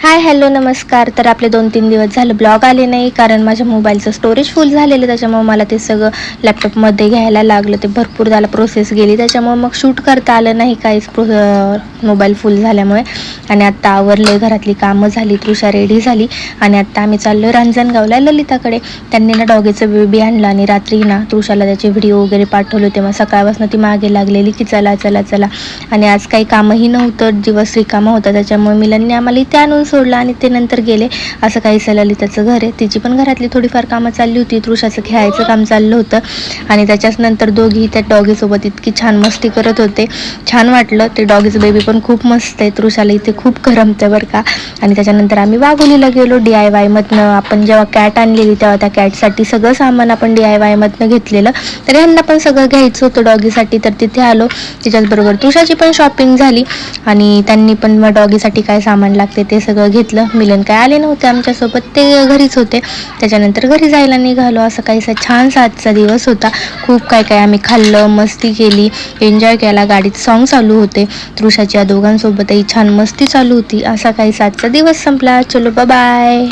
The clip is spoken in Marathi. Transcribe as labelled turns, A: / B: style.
A: हाय हॅलो नमस्कार. तर आपले 2-3 दिवस झालं ब्लॉग आले नाही, कारण माझ्या मोबाईलचं स्टोरेज फुल झालेलं. त्याच्यामुळे मला ते सगळं लॅपटॉपमध्ये घ्यायला लागलं. ते भरपूर झालं, प्रोसेस गेली, त्याच्यामुळे मग शूट करता आलं नाही काहीच मोबाईल फुल झाल्यामुळे. आणि आत्ता आवरले, घरातली कामं झाली, तृषा रेडी झाली आणि आत्ता आम्ही चाललो रांजणगावला ललिताकडे. त्यांनी ना डॉगीचं बेबी आणलं आणि रात्री ना तृषाला त्याचे व्हिडिओ वगैरे पाठवले होते. मग सकाळपासून ती मागे लागलेली की चला चला चला. आणि आज काही कामही नव्हतं, दिवस रिकामा होता, त्याच्यामुळे मिलनने आम्हाला इथे आणून सोडलं आणि ते नंतर गेले. असं काहीसं ललिताचं घर आहे, तिची पण घरातली थोडीफार कामं चालली होती, तृषाचं खेळायचं काम चाललं होतं. आणि त्याच्याच नंतर दोघी त्या डॉगीसोबत इतकी छान मस्ती करत होते, छान वाटलं. ते डॉगीचं बेबी पण खूप मस्त आहे, तृषाला इथे खूप करमतं बरं का. आणि त्याच्यानंतर आम्ही वाघोलीला गेलो. DIY मधनं आपण जेव्हा कॅट आणलेली तेव्हा त्या कॅटसाठी सगळं सामान आपण DIY मधनं घेतलेलं, तर यांना पण सगळं घ्यायचं होतं डॉगीसाठी, तर तिथे आलो. त्याच्याचबरोबर तृषाची पण शॉपिंग झाली आणि त्यांनी पण मग डॉगीसाठी काय सामान लागते ते सगळं घेतलं. मिलन काय आले नव्हते आमच्यासोबत, ते घरीच होते. त्याच्यानंतर घरी जायला निघालो. असं काहीसा छानसा आजचा दिवस होता. खूप काय काय आम्ही खाल्लं, मस्ती केली, एन्जॉय केला. गाडीत सॉन्ग चालू होते, तृषाच्या दोघांसोबतही छान मस्ती चालू होती. असा काहीसा आजचा दिवस संपला. चलो बाय.